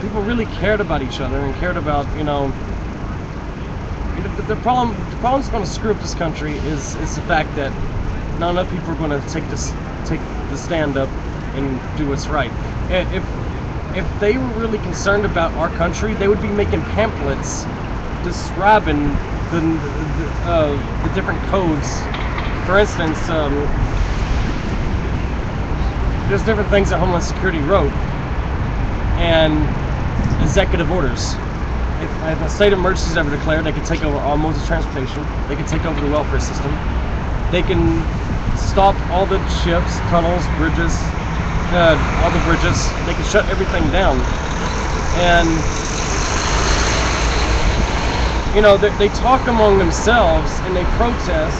people really cared about each other and cared about, you know, the problem's going to screw up this country is the fact that not enough people are going to take the stand up and do what's right. If they were really concerned about our country, they would be making pamphlets describing the different codes. For instance, there's different things that Homeland Security wrote and executive orders. If a state of emergency is ever declared, they can take over all modes of transportation. They can take over the welfare system. They can stop all the ships, tunnels, bridges, all the bridges. They can shut everything down. And, you know, they talk among themselves and they protest.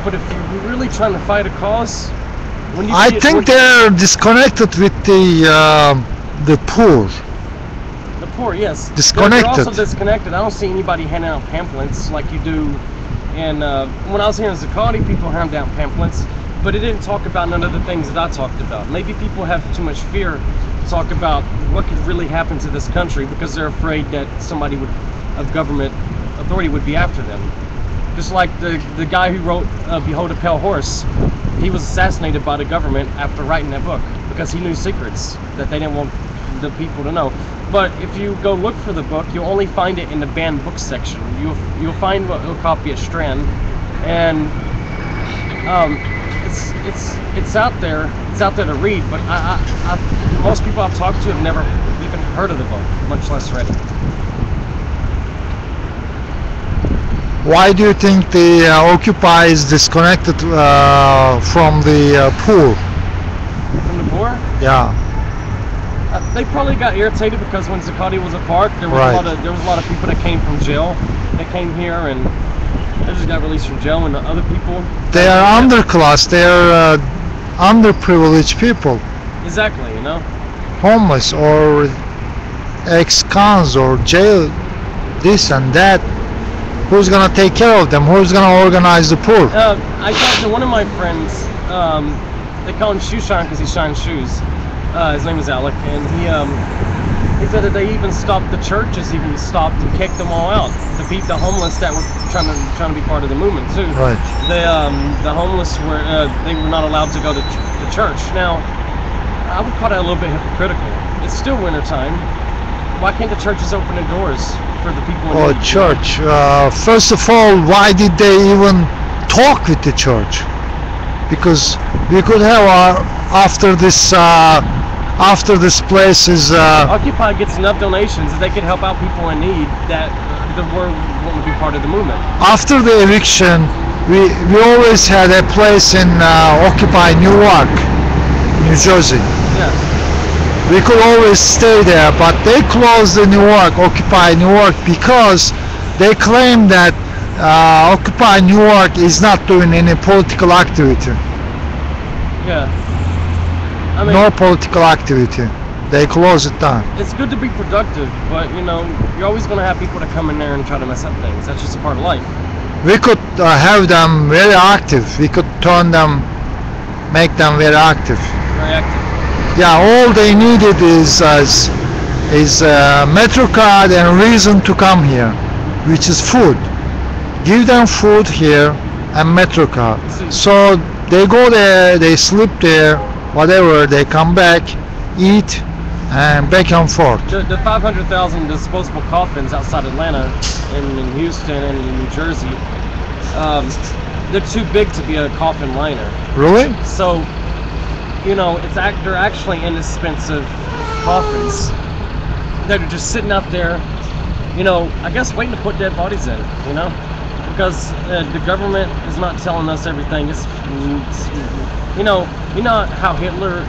But if you're really trying to fight a cause, when you I think they're disconnected with the poor. The poor, yes. Disconnected. They're also disconnected. I don't see anybody handing out pamphlets like you do. And when I was here in Zuccotti, people handed out pamphlets, but it didn't talk about none of the things that I talked about. Maybe people have too much fear to talk about what could really happen to this country because they're afraid that somebody of government authority would be after them. Just like the guy who wrote Behold a Pale Horse, he was assassinated by the government after writing that book because he knew secrets that they didn't want the people to know. But if you go look for the book, you'll only find it in the banned books section. You'll find a copy at Strand, and it's out there. It's out there to read. But most people I've talked to have never even heard of the book, much less read it. Why do you think the Occupy is disconnected from the poor? From the poor? Yeah. They probably got irritated because when Zuccotti was a park, there was a lot of people that came from jail. They came here and they just got released from jail, and the other people. They are underclass. They are underprivileged people. Exactly, you know. Homeless or ex-cons or jail, this and that. Who's gonna take care of them? Who's gonna organize the poor? I talked to one of my friends. They call him Shoe Shine because he shines shoes. His name is Alec, and he said that they even stopped the churches, even stopped and kicked them all out to beat the homeless that were trying to be part of the movement too. Right. The homeless were they were not allowed to go to church. Now, I would call that a little bit hypocritical. It's still winter time. Why can't the churches open their doors for the people in need? Church. First of all, why did they even talk with the church? Because we could have after this place is Occupy gets enough donations that they could help out people in need that won't be part of the movement. After the eviction, we always had a place in Occupy Newark, New Jersey. Yeah. We could always stay there, but they closed the Newark, Occupy Newark, because they claim that Occupy Newark is not doing any political activity. Yeah. I mean, no political activity. They close it down. It's good to be productive, but you know, you're always going to have people that come in there and try to mess up things. That's just a part of life. We could have them very active. We could make them very active. Very active. Yeah, all they needed is metro card and reason to come here, which is food. Give them food here and metro card. So they go there, they sleep there, whatever, they come back, eat, and back and forth. The 500,000 disposable coffins outside Atlanta and in Houston and in New Jersey, they're too big to be a coffin liner. Really? So, you know, they're actually inexpensive coffins that are just sitting out there, you know, I guess waiting to put dead bodies in, you know? Because the government is not telling us everything. It's you know how Hitler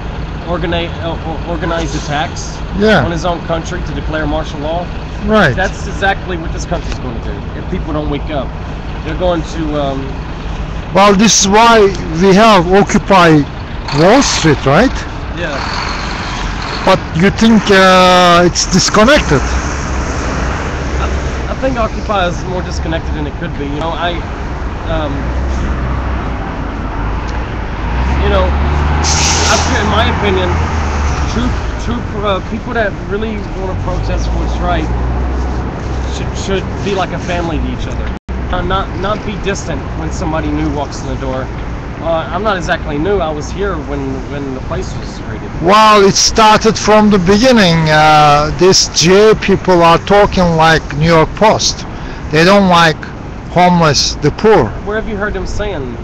organized attacks on his own country to declare martial law? Right. That's exactly what this country's going to do if people don't wake up. They're going to... well, this is why we have Occupy Wall Street, right? Yeah. But you think it's disconnected? I think Occupy is more disconnected than it could be. You know, in my opinion, true people that really want to protest for what's right should be like a family to each other. Not be distant when somebody new walks in the door. I'm not exactly new. I was here when the place was raided. Well, it started from the beginning. These GA people are talking like New York Post. They don't like homeless, the poor. Where have you heard them saying?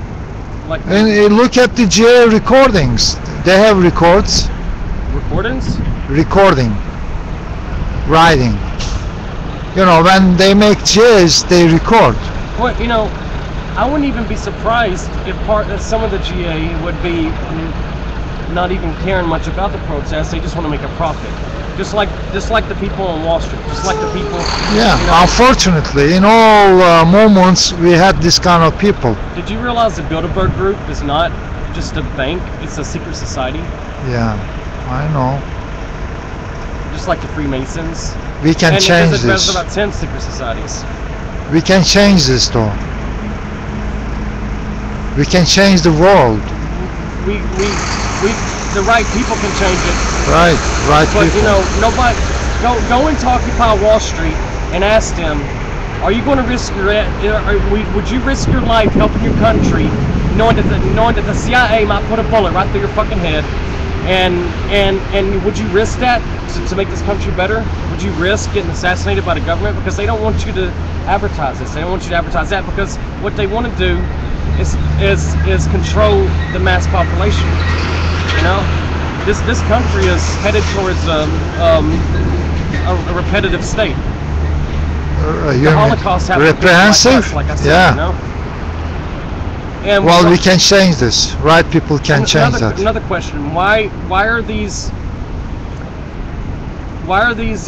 Like, And look at the GA recordings. They have records. recordings? Recording. Writing. You know, when they make GAs, they record. Well, you know, I wouldn't even be surprised if some of the GA would be not even caring much about the protests. They just want to make a profit. Just like the people on Wall Street. Just like the people. Yeah, you know, unfortunately, in all moments, we had this kind of people. Did you realize the Bilderberg Group is not just a bank? It's a secret society. Yeah, I know. Just like the Freemasons. We can And change there's this. about 10 secret societies. We can change this, though. We can change the world. The right people can change it. Right But people. you know, nobody go into Occupy Wall Street and ask them, are you going to risk would you risk your life helping your country, knowing that the CIA might put a bullet right through your fucking head, and would you risk that to make this country better? Would you risk getting assassinated by the government? Because they don't want you to advertise this. They don't want you to advertise that, because what they want to do is control the mass population. You know, this country is headed towards a repetitive state. The Holocaust happened reprehensive? like I said, Yeah. you know? And Well, we can change this. Right people can change that. Another question: Why are these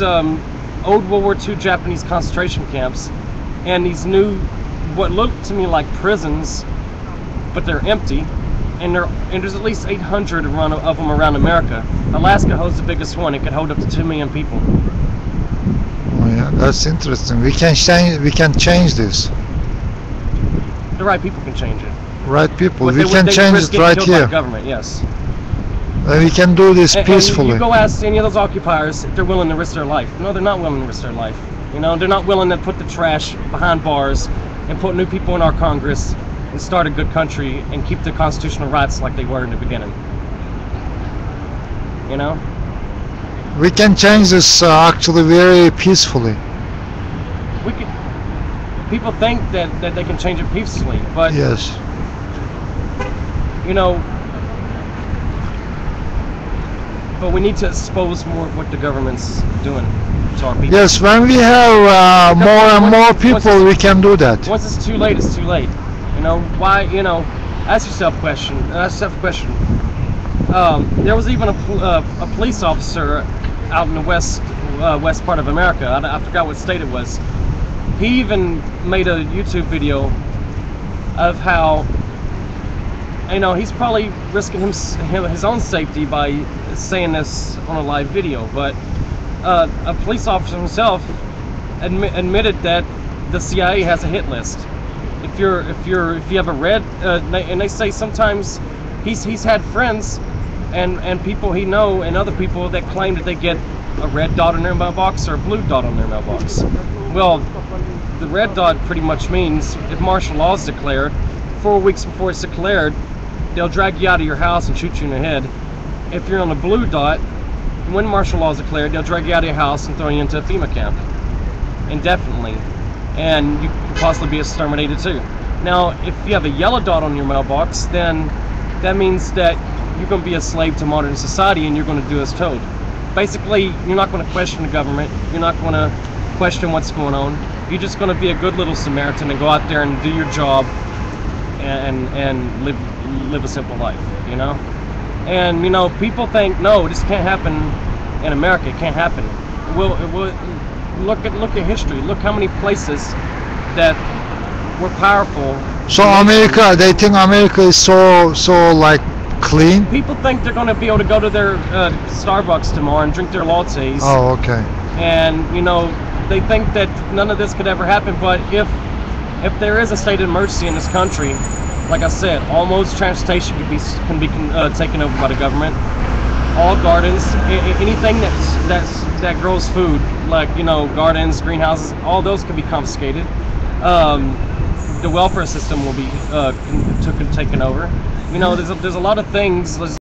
old World War II Japanese concentration camps and these new, what look to me like prisons, but they're empty, and there's at least 800 of them around America. Alaska holds the biggest one. It could hold up to 2 million people. Oh, yeah, that's interesting. We can change this. The right people can change it. Right people. But We can change risk it getting right killed by here. the government, yes. We can do this And peacefully. you go ask any of those occupiers if they're willing to risk their life. No, they're not willing to risk their life. You know, they're not willing to put the trash behind bars and put new people in our Congress and start a good country and keep the constitutional rights like they were in the beginning. You know? We can change this actually very peacefully. We could. People think that they can change it peacefully, but Yes. you know. But we need to expose more of what the government's doing to our people. Yes, when we have more and more people, we can do that. Once it's too late, it's too late. You know why? You know, ask yourself a question. There was even a police officer out in the west part of America. I forgot what state it was. He even made a YouTube video of how, you know, he's probably risking his own safety by saying this on a live video. But a police officer himself admitted that the CIA has a hit list. If you have a red, and they say sometimes he's had friends and people he know and other people that claim that they get a red dot on their mailbox or a blue dot on their mailbox. Well, the red dot pretty much means if martial law is declared, 4 weeks before it's declared, they'll drag you out of your house and shoot you in the head. If you're on a blue dot, when martial law is declared, they'll drag you out of your house and throw you into a FEMA camp indefinitely, and you could possibly be exterminated too. Now, if you have a yellow dot on your mailbox, then that means that you're going to be a slave to modern society and you're going to do as told. Basically, you're not going to question the government. You're not going to question what's going on. You're just going to be a good little Samaritan and go out there and do your job and live a simple life, you know? And, you know, people think, no, this can't happen in America. It can't happen. Look at history. Look how many places that were powerful. So America, they think America is so like clean. People think they're going to be able to go to their Starbucks tomorrow and drink their lattes. Oh, okay. And you know, they think that none of this could ever happen. But if there is a state of emergency in this country, like I said, all modes of transportation can be taken over by the government. all gardens, anything that grows food, like, you know, gardens, greenhouses, all those can be confiscated. The welfare system will be taken over. You know, there's a lot of things.